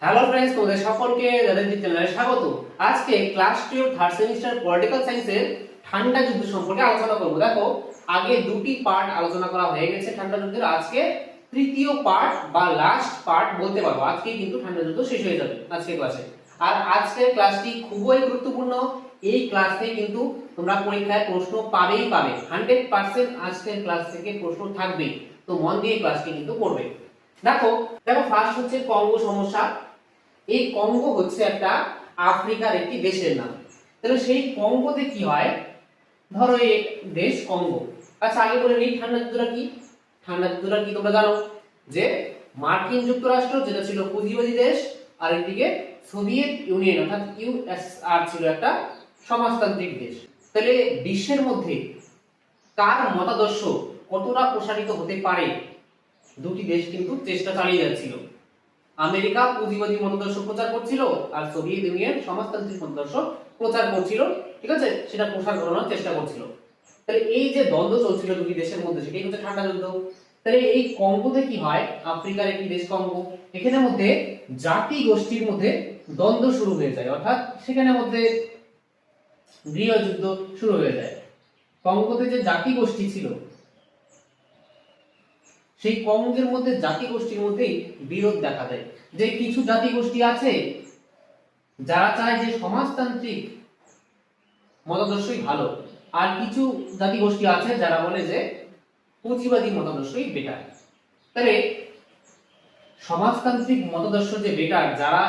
Hello friends, তোমাদের সকলকে জানাই চ্যানেলে স্বাগত। আজকে ক্লাস 12 থার্ড সেমিস্টার পলিটিক্যাল সায়েন্সের ঠান্ডা যুদ্ধ সম্পর্কে আলোচনা করব। দেখো, আগে দুটি পার্ট আলোচনা করা হয়ে গেছে ঠান্ডা যুদ্ধের। আজকে তৃতীয় পার্ট বা লাস্ট পার্ট বলতে পারবো। আজকে কিন্তু ঠান্ডা যুদ্ধ শেষ হয়ে যাবে আজকের ক্লাসে। আর আজকের ক্লাসটি খুবই গুরুত্বপূর্ণ। এই ক্লাস থেকে কিন্তু তোমরা পরীক্ষায় প্রশ্ন পাবেই পাবে, 100% আজকের ক্লাস থেকে প্রশ্ন থাকবে। তো মন দিয়ে ক্লাসটি কিন্তু পড়বে। দেখো দেখো ফার্স্ট হচ্ছে কঙ্গো সমস্যা। এই কঙ্গো হচ্ছে একটা আফ্রিকার একটি দেশের নাম। তাহলে সেই কঙ্গোতে কি হয়, ধরো এই দেশ কঙ্গো। আচ্ছা, আগে বলে নিই ঠান্ডা যুদ্ধটা কি। ঠান্ডা যুদ্ধটা কি তোমরা জানো যে মার্কিন যুক্তরাষ্ট্র, যেটা ছিল পুঁজিবাদী দেশ, আর একদিকে সোভিয়েত ইউনিয়ন অর্থাৎ ইউএসআর ছিল একটা সমাজতান্ত্রিক দেশ। তাহলে বিশ্বের মধ্যে কার মতাদর্শ কতটা প্রসারিত হতে পারে, দুটি দেশ কিন্তু চেষ্টা চালিয়ে যাচ্ছিল। আমেরিকা পুঁজিবাদী মতাদর্শ প্রচার করছিল, আর সোভিয়েত ইউনিয়ন সমাজতান্ত্রিক মতাদর্শ প্রচার করছিল। ঠিক আছে, সেটা প্রসার ঘটানোর চেষ্টা করছিল। তাহলে এই যে দ্বন্দ্ব চলছিল দুটি দেশের মধ্যে, সেটাই হচ্ছে ঠান্ডা যুদ্ধ। তাহলে এই কঙ্গোতে কি হয়, আফ্রিকার একটি দেশ কঙ্গো, এখানের মধ্যে জাতি গোষ্ঠীর মধ্যে দ্বন্দ্ব শুরু হয়ে যায়, অর্থাৎ সেখানের মধ্যে গৃহযুদ্ধ শুরু হয়ে যায়। কঙ্গোতে যে জাতি গোষ্ঠী ছিল, সেই কঙ্গের মধ্যে জাতি গোষ্ঠীর মধ্যেই বিরোধ দেখা দেয়। যে কিছু জাতি গোষ্ঠী আছে যারা চায় যে সমাজতান্ত্রিক মতাদর্শই ভালো, আর কিছু জাতি গোষ্ঠী আছে যারা বলে যে পুঁজিবাদী মতাদর্শই বেটার। তাহলে সমাজতান্ত্রিক মতাদর্শ যে বেটার, যারা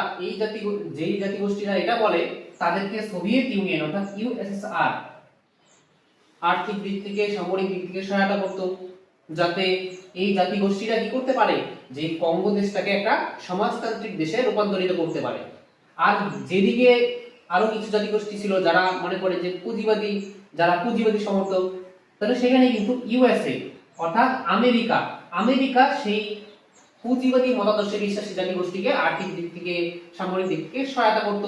যেই জাতি গোষ্ঠীরা এটা বলে, তাদেরকে সোভিয়েত ইউনিয়ন অর্থাৎ ইউএসএসআর আর্থিক দিক থেকে সামরিক দিক থেকে সহায়তা করতো, যাতে এই জাতি গোষ্ঠীরা কি করতে পারে, যে কঙ্গো দেশটাকে একটা সমাজতান্ত্রিক দেশে রূপান্তরিত করতে পারে। আর যেদিকে আরো কিছু জাতি গোষ্ঠী ছিল যারা মনে করে যে পুঁজিবাদী সমর্থক, তাহলে সেখানে কিন্তু ইউএসএ অর্থাৎ আমেরিকা সেই পুঁজিবাদী মতাদর্শে বিশ্বাসী জাতি গোষ্ঠীকে আর্থিক দিক থেকে সামরিক দিক থেকে সহায়তা করত।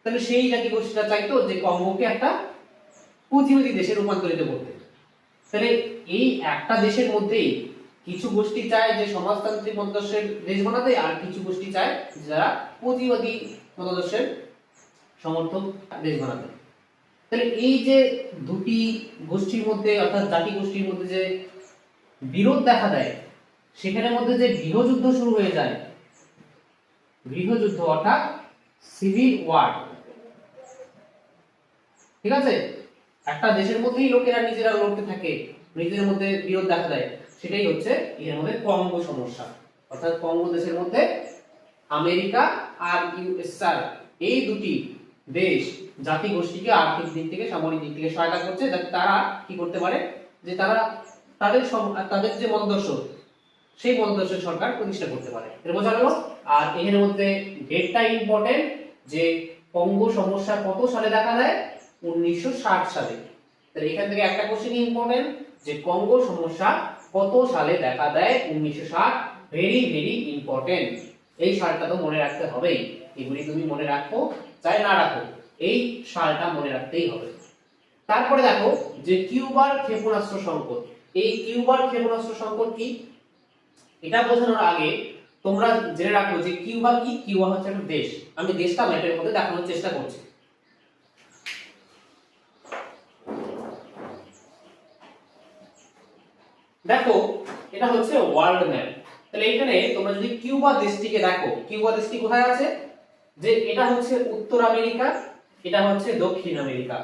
তাহলে সেই জাতি গোষ্ঠীরা চাইতো যে কঙ্গোকে একটা পুঁজিবাদী দেশে রূপান্তরিত করতে। তাহলে এই একটা দেশের মধ্যেই কিছু গোষ্ঠী চায় যে সমাজতান্ত্রিক মতাদর্শের দেশ বানাতে, আর কিছু গোষ্ঠী চায় যারা পুঁজিবাদী মতাদর্শের সমর্থক দেশ বানাতে। তাহলে এই যে দুটি গোষ্ঠীর মধ্যে অর্থাৎ জাতি গোষ্ঠীর মধ্যে যে বিরোধ দেখা দেয়, সেখানের মধ্যে যে গৃহযুদ্ধ শুরু হয়ে যায়, গৃহযুদ্ধ অর্থাৎ সিভিল ওয়ার। ঠিক আছে, একটা দেশের মধ্যেই লোকেরা নিজেরা লড়তে থাকে, নিজেদের মধ্যে বিরোধ দেখা দেয়, সেটাই হচ্ছে এর মধ্যে কঙ্গো সমস্যা। অর্থাৎ কঙ্গো দেশের মধ্যে আমেরিকা আর ইউএসআর এই দুটি দেশ জাতি গোষ্ঠীকে আর্থিক দিক থেকে সামরিক দিক থেকে সহায়তা করছে, যাতে তারা কি করতে পারে, যে তারা তাদের যে মতাদর্শ, সেই মতাদর্শের সরকার প্রতিষ্ঠা করতে পারে। এটা বোঝা গেল। আর এর মধ্যে ডেটটা ইম্পর্টেন্ট, যে কঙ্গো সমস্যা কত সালে দেখা দেয়, 1960 সালে। তাহলে এখান থেকে একটা কোশ্চেন ইম্পর্টেন্ট, যে কঙ্গো সমস্যা কত সালে দেখা দেয়, 1960। Very very important. এই সালটা তো মনে রাখতে হবেই। এগুলি তুমি মনে রাখো চাই না রাখো, এই সালটা মনে রাখতেই হবে। তারপরে দেখো যে কিউবার ক্ষেপণাস্ত্র সংকট। এই কিউবার ক্ষেপণাস্ত্র সংকট কি, এটা বোঝানোর আগে তোমরা জেনে রাখো যে কিউবা কি। কিউবা হচ্ছে একটা দেশ। আমি দেশটা ম্যাপের মধ্যে দেখানোর চেষ্টা করছি। দেখো, এটা হচ্ছে ওয়ার্ল্ড ম্যাপ। তাহলে এখানে তোমরা যদি কিউবা দেশটিকে দেখো, কিউবা দেশটি কোথায় আছে, যে এটা হচ্ছে উত্তর আমেরিকা, এটা হচ্ছে দক্ষিণ আমেরিকা,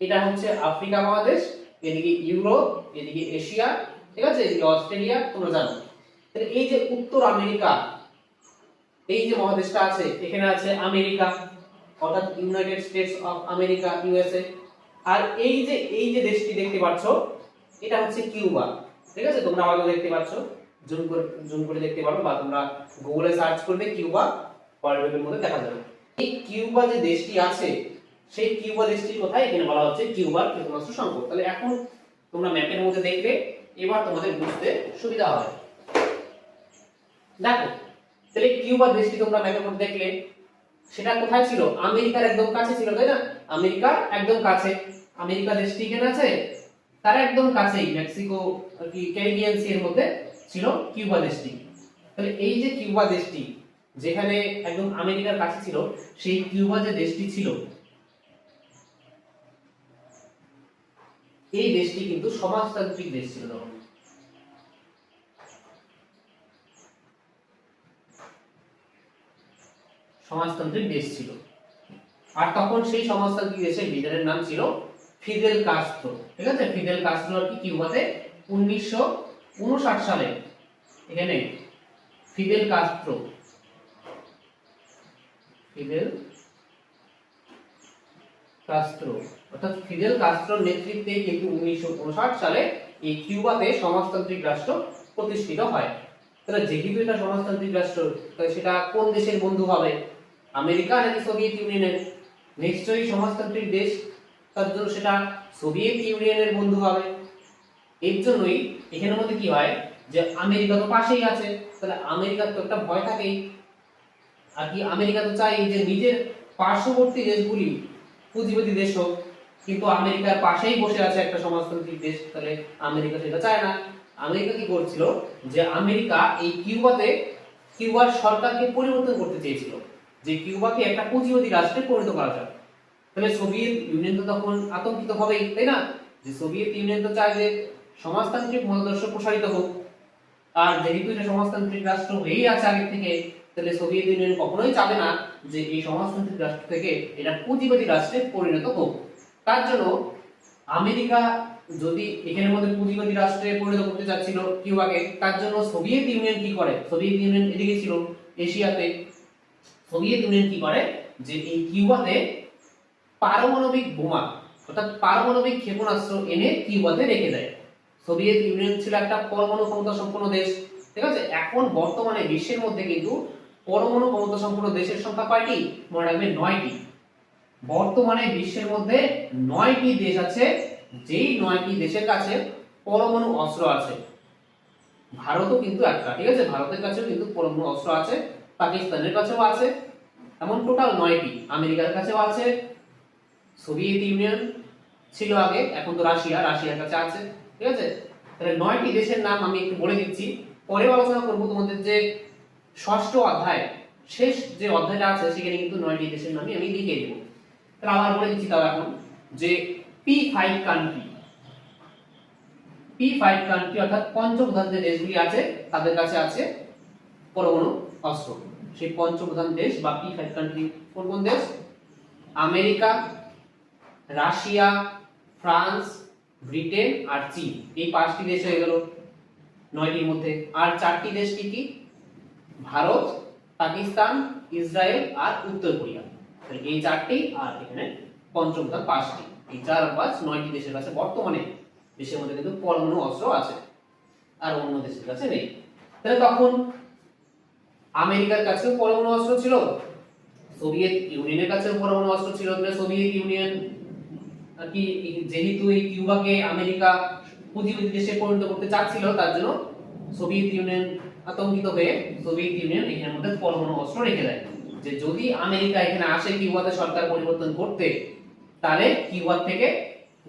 এটা হচ্ছে আফ্রিকা মহাদেশ, এদিকে ইউরোপ, এদিকে এশিয়া, ঠিক আছে, এদিকে অস্ট্রেলিয়া, তোমরা জানো। তাহলে এই যে উত্তর আমেরিকা, এই যে মহাদেশটা আছে, এখানে আছে আমেরিকা অর্থাৎ United States of America, USA. আর এই যে দেশটি দেখতে পাচ্ছ, এটা হচ্ছে কিউবা। ঠিক আছে, তোমরা হয়তো দেখতে পাচ্ছ, জুম করে দেখতে পারো, বা তোমরা গুগলে সার্চ করবে কিউবা, ওয়ার্ল্ড ম্যাপের মধ্যে দেখা যাবে। এই কিউবা যে দেশটি আছে, সেই কিউবা দেশটি কোথায়, এখানে বলা হচ্ছে কিউবার ক্ষেপণাস্ত্র সংকট। তাহলে এখন তোমরা ম্যাপের মধ্যে দেখলে এবার তোমাদের বুঝতে সুবিধা হবে। দেখো, তাহলে কিউবা দেশটি তোমরা ম্যাপের মধ্যে দেখলে, সেটা কোথায় ছিল, আমেরিকার একদম কাছে ছিল, তাই না? আমেরিকার একদম কাছে। আমেরিকা দেশটি এখানে আছে, তার একদম কাছেই মেক্সিকো কি ক্যারিবিয়ান সি এর মধ্যে ছিল কিউবা দেশটি। তাহলে এই যে কিউবা দেশটি, যেখানে একদম আমেরিকার কাছে ছিল, সেই কিউবা যে দেশটি ছিল, এই দেশটি কিন্তু সমাজতান্ত্রিক দেশ ছিল তখন। সমাজতান্ত্রিক দেশ ছিল। আর তখন সেই সমাজতান্ত্রিক দেশের লিডারের নাম ছিল ফিদেল কাস্ত্রো। ঠিক আছে, ফিদেল কাস্ত্রো আর কি কিউবাতে 1959 সালে এখানে ফিদেল কাস্ত্রো, ফিদেল কাস্ত্রো অর্থাৎ ফিদেল কাস্ত্রোর নেতৃত্বে কিন্তু 1959 সালে এই কিউবাতে সমাজতান্ত্রিক রাষ্ট্র প্রতিষ্ঠিত হয়। তাহলে যেহেতু এটা সমাজতান্ত্রিক রাষ্ট্র, তাহলে সেটা কোন দেশের বন্ধু হবে? আমেরিকা নাকি সোভিয়েত ইউনিয়নের? নিশ্চয়ই সমাজতান্ত্রিক দেশ, তার জন্য সেটা সোভিয়েত ইউনিয়নের বন্ধু হবে। এর জন্যই এখানের মধ্যে কি হয় যে আমেরিকা তো পাশেই আছে, তাহলে আমেরিকার তো একটা ভয় থাকেই। আর কি আমেরিকা তো চাই যে নিজের পার্শ্ববর্তী দেশগুলি পুঁজিবাদী দেশ হোক, কিন্তু আমেরিকার পাশেই বসে আছে একটা সমাজতান্ত্রিক দেশ, তাহলে আমেরিকা সেটা চায় না। আমেরিকা কি করছিল যে আমেরিকা এই কিউবার সরকারকে পরিবর্তন করতে চেয়েছিল, যে কিউবাকে একটা পুঁজিবাদী রাষ্ট্রে পরিণত করা যায়। তাহলে সোভিয়েত ইউনিয়ন তো তখন আতঙ্কিত হবেই, তাই না? যে সোভিয়েত ইউনিয়ন তো চায় যে সমাজতান্ত্রিক মতাদর্শ প্রসারিত হোক, আর যেহেতু এটা সমাজতান্ত্রিক রাষ্ট্র হয়েই আছে আগে থেকে, তাহলে সোভিয়েত ইউনিয়ন কখনোই চাবে না যে এই সমাজতান্ত্রিক রাষ্ট্র থেকে এটা পুঁজিবাদী রাষ্ট্রে পরিণত হোক। তার জন্য আমেরিকা যদি এখানের মধ্যে পুঁজিবাদী রাষ্ট্রে পরিণত করতে চাচ্ছিল কিউবাকে, তার জন্য সোভিয়েত ইউনিয়ন কি করে? সোভিয়েত ইউনিয়ন এদিকে ছিল এশিয়াতে। সোভিয়েত ইউনিয়ন কি করে যে এই কিউবাতে পারমাণবিক বোমা অর্থাৎ পারমাণবিক ক্ষেপণাস্ত্র এনে কিউবাতে রেখে দেয়। সোভিয়েত ইউনিয়ন ছিল একটা পরমাণু ক্ষমতা সম্পন্ন দেশ, ঠিক আছে? এখন বর্তমানে বিশ্বের মধ্যে কিন্তু পরমাণু ক্ষমতা সম্পন্ন দেশের সংখ্যা কয়টি? মনে রাখবেন 9টি। বর্তমানে বিশ্বের মধ্যে 9টি দেশ আছে, যেই 9টি দেশের কাছে পরমাণু অস্ত্র আছে। ভারতও কিন্তু একটা, ঠিক আছে? ভারতের কাছেও কিন্তু পরমাণু অস্ত্র আছে, পাকিস্তানের কাছেও আছে, এমন টোটাল 9টি। আমেরিকার কাছেও আছে, সোভিয়েত ইউনিয়ন ছিল আগে, এখন তো রাশিয়ার কাছে আছে, ঠিক আছে? তাহলে 9টি দেশের নাম আমি একটু বলে দিচ্ছি, পরে আলোচনা করব। তোমাদের যে ষষ্ঠ অধ্যায় শেষ যে অধ্যায়টা আছে সেখানে কিন্তু 9টি দেশের নামই আমি লিখে দেব। তাহলে আবার বলে দিচ্ছি তাও এখন যে P5 কান্ট্রি, P5 কান্ট্রি অর্থাৎ পঞ্চপ্রধান যে দেশগুলি আছে তাদের কাছে আছে পরমাণু অস্ত্র। সেই পঞ্চপ্রধান দেশ বা P5 কান্ট্রি কোন কোন দেশ? আমেরিকা, রাশিয়া, ফ্রান্স, ব্রিটেন আর চীন। এই 5টি দেশ হয়ে গেল 9টির মধ্যে। আর 4টি দেশ কি কি? ভারত, পাকিস্তান, ইসরায়েল আর উত্তর কোরিয়া। এই 4টি, আর এখানে পঞ্চমটা 5টি। এই 4 আর 5 9টি দেশের কাছে বর্তমানে দেশের মধ্যে কিন্তু পরমাণু অস্ত্র আছে, আর অন্য দেশের কাছে নেই। তাহলে তখন আমেরিকার কাছেও পরমাণু অস্ত্র ছিল, সোভিয়েত ইউনিয়নের কাছেও পরমাণু অস্ত্র ছিল। সোভিয়েত ইউনিয়ন কি যেহেতু এই কিউবাকে আমেরিকা পুঁজিবাদী দেশে পরিণত করতে চাচ্ছিল, তার জন্য সোভিয়েত ইউনিয়ন আতঙ্কিত হয়ে সোভিয়েত ইউনিয়ন এখানের মধ্যে পরমাণু অস্ত্র রেখে দেয়, যে যদি আমেরিকা এখানে আসে কিউবাতে সরকার পরিবর্তন করতে, তাহলে কিউবা থেকে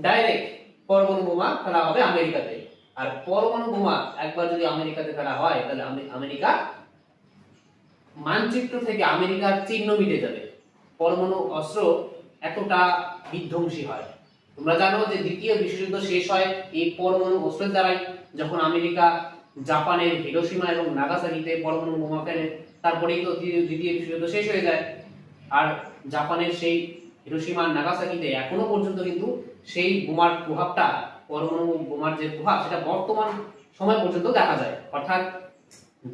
ডাইরেক্ট পরমাণু বোমা ফেলা হবে আমেরিকাতে। আর পরমাণু বোমা একবার যদি আমেরিকাতে ফেলা হয়, তাহলে আমেরিকা মানচিত্র থেকে আমেরিকার চিহ্ন মিটে যাবে। পরমাণু অস্ত্র এতটা বিধ্বংসী হয়। তোমরা জানো যে দ্বিতীয় বিশ্বযুদ্ধ শেষ হয় এই পরমাণু অস্ত্রের দ্বারাই, যখন আমেরিকা জাপানের হিরোশিমা এবং নাগাসাকিতে পরমাণু বোমা ফেলে, তারপরেই তো দ্বিতীয় বিশ্বযুদ্ধ শেষ হয়ে যায়। আর জাপানের সেই হিরোশিমা নাগাসাকিতে এখনো পর্যন্ত কিন্তু সেই বোমার প্রভাবটা, পরমাণু বোমার যে প্রভাব, সেটা বর্তমান সময় পর্যন্ত দেখা যায়। অর্থাৎ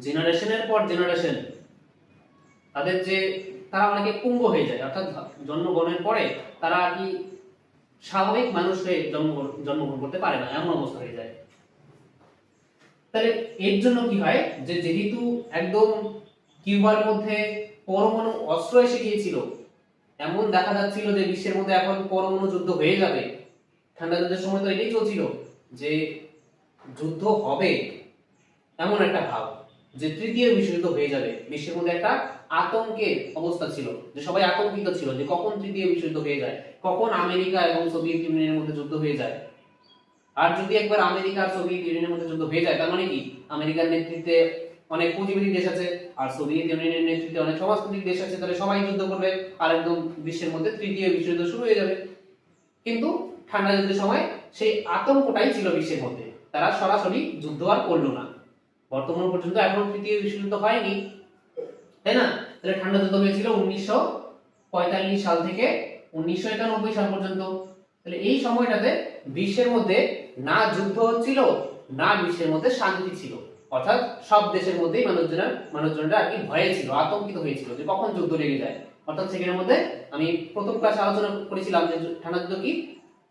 জেনারেশনের পর জেনারেশন তাদের যে তারা অনেকে পুঙ্গ হয়ে যায়, অর্থাৎ জন্মগ্রহণের পরে তারা আর কি স্বাভাবিক মানুষ হয়ে জন্মগ্রহণ করতে পারে না, এমন অবস্থা হয়ে যায়। তাহলে এর জন্য কি হয় যে যেহেতু একদম কিউবার মধ্যে পরমাণু অস্ত্র এসে গিয়েছিল, এমন দেখা যাচ্ছিল যে বিশ্বের মধ্যে এখন পরমাণু যুদ্ধ হয়ে যাবে। ঠান্ডা যুদ্ধের সময় তো এটাই চলছিল যে যুদ্ধ হবে, এমন একটা ভাব যে তৃতীয় বিশ্বযুদ্ধ হয়ে যাবে। বিশ্বের মধ্যে একটা আতঙ্কের অবস্থা ছিল, যে সবাই আতঙ্কিত ছিল যে কখন তৃতীয় বিশ্বযুদ্ধ হয়ে যায়, কখন আমেরিকা এবং সোভিয়েত ইউনিয়নের মধ্যে যুদ্ধ হয়ে যায়। আর যদি একবার আমেরিকা আর সোভিয়েত ইউনিয়নের মধ্যে যুদ্ধ হয়ে যায়, তার মানে কি আমেরিকার নেতৃত্বে অনেক পুঁজিবাদী দেশ আছে, আর সোভিয়েত ইউনিয়নের নেতৃত্বে অনেক সমাজতান্ত্রিক দেশ আছে, তাহলে সবাই যুদ্ধ করবে আর একদম বিশ্বের মধ্যে তৃতীয় বিশ্বযুদ্ধ শুরু হয়ে যাবে। কিন্তু ঠান্ডা যুদ্ধের সময় সেই আতঙ্কটাই ছিল বিশ্বের মধ্যে, তারা সরাসরি যুদ্ধ আর করলো না। বর্তমান পর্যন্ত এখনো তৃতীয় বিশ্বযুদ্ধ হয়নি, তাই না? তাহলে ঠান্ডা যুদ্ধ হয়েছিল 1945 সাল থেকে 1991 সাল পর্যন্ত। তাহলে এই সময়টাতে বিশ্বের মধ্যে না যুদ্ধ হচ্ছিল, না বিশ্বের মধ্যে শান্তি ছিল, অর্থাৎ সব দেশের মধ্যেই মানুষজনরা আর কি ভয়ে ছিল, আতঙ্কিত হয়েছিল যে কখন যুদ্ধ লেগে যায়। অর্থাৎ সেখানের মধ্যে আমি প্রথম ক্লাসে আলোচনা করেছিলাম যে ঠান্ডা যুদ্ধ কি,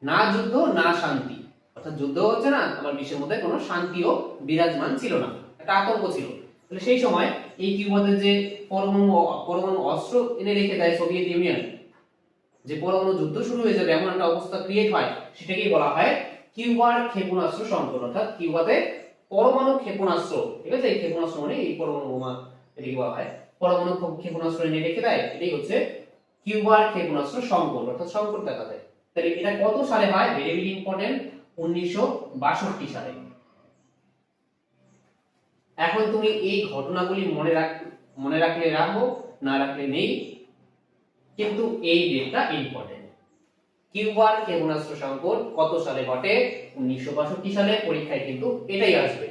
না যুদ্ধ না শান্তি, অর্থাৎ যুদ্ধ হচ্ছে না, আবার বিশ্বের মধ্যে কোনো শান্তিও বিরাজমান ছিল না, একটা আতঙ্ক ছিল। তাহলে সেই সময় এই কিউবাতে যে পরমাণু অস্ত্র এনে রেখে দেয় সোভিয়েত ইউনিয়ন, যে পরমাণু যুদ্ধ শুরু হয়ে যাবে এমন একটা অবস্থা ক্রিয়েট হয়, সেটাকেই বলা হয় কিউবার ক্ষেপণাস্ত্র সংকট। অর্থাৎ কিউবাতে পরমাণু ক্ষেপণাস্ত্র, ঠিক আছে, এই ক্ষেপণাস্ত্র মানে এই পরমাণু বোমা, এটাকে বলা হয় পরমাণু ক্ষেপণাস্ত্র এনে রেখে দেয়, এটাই হচ্ছে কিউবার ক্ষেপণাস্ত্র সংকট, অর্থাৎ সংকট দেখা দেয়। তাহলে এটা কত সালে হয়, ভেরি ভেরি ইম্পর্টেন্ট, 1962 সালে। এখন তুমি এই ঘটনাগুলি মনে রাখলে রাখো, না রাখলে নেই, কিন্তু এই ডেটটা ইম্পর্টেন্ট। কিউবার ক্ষেপণাস্ত্র সংকট কত সালে ঘটে, 1962 সালে। পরীক্ষায় কিন্তু এটাই আসবে,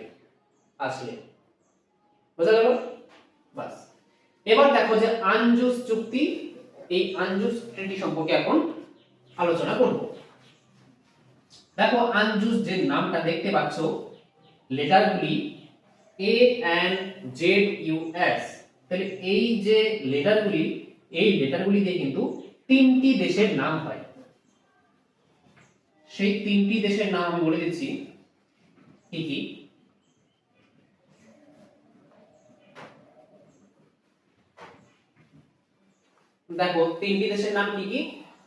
আসলে বোঝা গেল? বাস, এবার দেখো যে আনজুস চুক্তি, এই আনজুস ট্রিটি সম্পর্কে এখন আলোচনা করব। দেখো আনজুস যে নামটা দেখতে পাচ্ছ, লেটারগুলি এ এন্ড জেড ইউ এস, তাহলে এই যে লেটারগুলি, এই লেটারগুলি দিয়ে কিন্তু তিনটি দেশের নাম হয়। সেই তিনটি দেশের নাম আমি বলে দিচ্ছি কি কি। দেখো তিনটি দেশের নাম কি কি,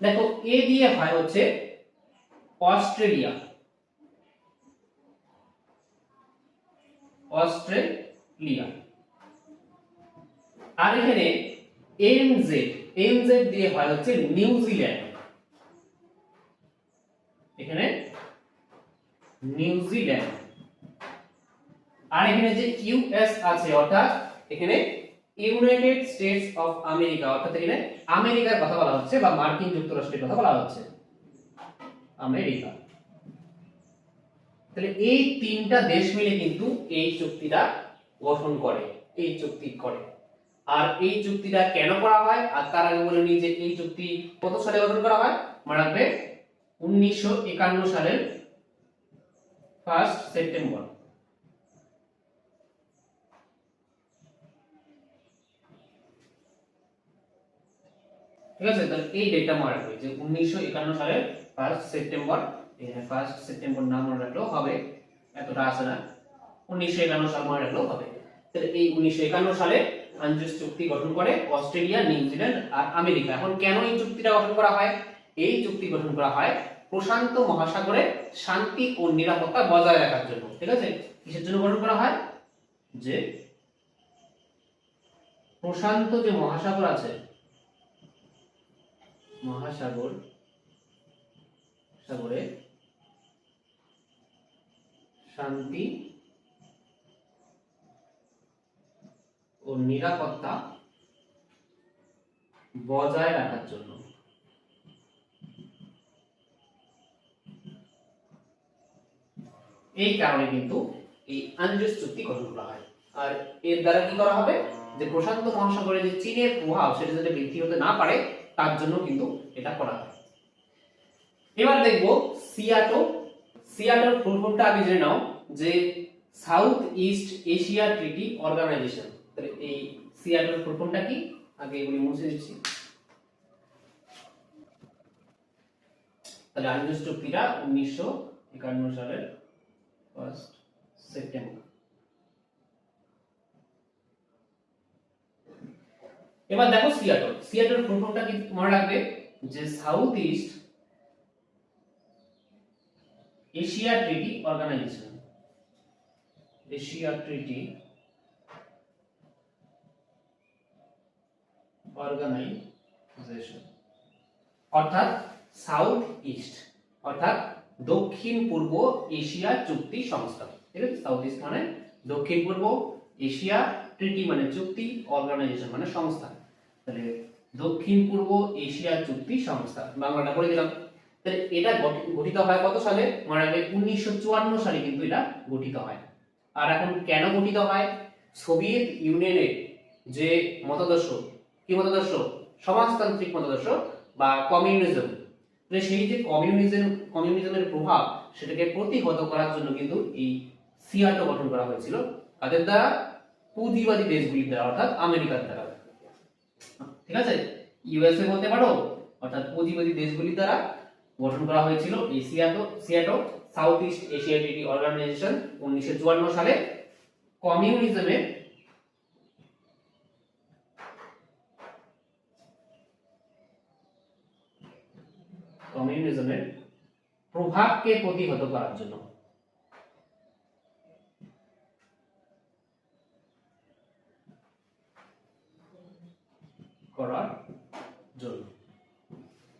দেখো এ দিয়ে হয় হচ্ছে অস্ট্রেলিয়া, অস্ট্রেলিয়া। আর এখানে এনজেড, এনজেড দিয়ে হয় হচ্ছে নিউজিল্যান্ড, এখানে নিউজিল্যান্ড। আর এখানে যে ইউএস আছে, অর্থাৎ এখানে ইউনাইটেড স্টেটস অফ আমেরিকা, অর্থাৎ এখানে আমেরিকার কথা বলা হচ্ছে বা মার্কিন যুক্তরাষ্ট্রের কথা বলা হচ্ছে, আমেরিকা। তাহলে এই তিনটা দেশ মিলে কিন্তু এই চুক্তিটা গঠন করে, এই চুক্তি করে। আর এই চুক্তিটা কেন করা হয়, আর তার আগে বলে নিই যে এই চুক্তি কত সালে গঠন করা হয়, মনে রাখবে 1951 সালের 1 সেপ্টেম্বর। ঠিক আছে, তাহলে এই ডেটটা মনে রাখবে যে 1951 সালের 1 সেপ্টেম্বর। এখানে 1 সেপ্টেম্বর না মনে রাখলেও হবে, এতটা আসে না, 1951 সাল মনে রাখলেও হবে। তাহলে এই 1951 সালে আনজুস চুক্তি গঠন করে অস্ট্রেলিয়া, নিউজিল্যান্ড আর আমেরিকা। এখন কেন এই চুক্তিটা গঠন করা হয়, এই চুক্তি গঠন করা হয় প্রশান্ত মহাসাগরে শান্তি ও নিরাপত্তা বজায় রাখার জন্য। ঠিক আছে, কিসের জন্য গঠন করা হয়, যে প্রশান্ত যে মহাসাগর আছে, মহাসাগর সাগরে শান্তি ও নিরাপত্তা বজায় রাখার জন্য। এই কারণে কিন্তু এই আনজুস চুক্তি গঠন করা হয়। আর এর দ্বারা কি করা হবে, যে প্রশান্ত মহাসাগরে যে চীনের প্রভাব সেটা যাতে বৃদ্ধি হতে না পারে, তার জন্য কিন্তু এটা করা হয়। এবার দেখব সিয়াটো। সিয়াটোর ফুল ফর্মটা আগে জেনে নাও, যে south east Asia treaty organization. তাহলে এই সিয়াটোর ফুল ফর্মটা কি, আগে এগুলি মুছে দিচ্ছি। তাহলে আনজুস চুক্তিটা 1951 সালের 1 সেপ্টেম্বর। এবার দেখো সিয়াটো, সিয়াটোর ফুল ফর্মটা কি মনে রাখবে, যে south east Asia treaty organization, Asia treaty organization, অর্থাৎ সাউথ ইস্ট অর্থাৎ দক্ষিণ পূর্ব এশিয়া চুক্তি সংস্থা। ঠিক আছে, সাউথ ইস্ট মানে দক্ষিণ পূর্ব, এশিয়া, ট্রিটি মানে চুক্তি, অর্গানাইজেশন মানে সংস্থা। তাহলে দক্ষিণ পূর্ব এশিয়া চুক্তি সংস্থা, বাংলাটা করে দিলাম। তাহলে এটা গঠিত হয় কত সালে? মনে রাখবে 1954 সালে কিন্তু এটা গঠিত হয়। আর এখন কেন গঠিত হয়? সোভিয়েত ইউনিয়নের যে মতাদর্শ, কি মতাদর্শ? সমাজতান্ত্রিক মতাদর্শ বা কমিউনিজম, সেই যে কমিউনিজমের প্রভাব সেটাকে প্রতিহত করার জন্য কিন্তু এই সিয়াটো গঠন করা হয়েছিল। কাদের দ্বারা? পুঁজিবাদী দেশগুলির দ্বারা, অর্থাৎ আমেরিকার দ্বারা। ঠিক আছে, ইউএসএ বলতে পারো, অর্থাৎ পুঁজিবাদী দেশগুলির দ্বারা গঠন করা হয়েছিল এই সিয়াটো south east Asia treaty organization 1954 সালে কমিউনিজমের প্রভাবকে প্রতিহত করার জন্য।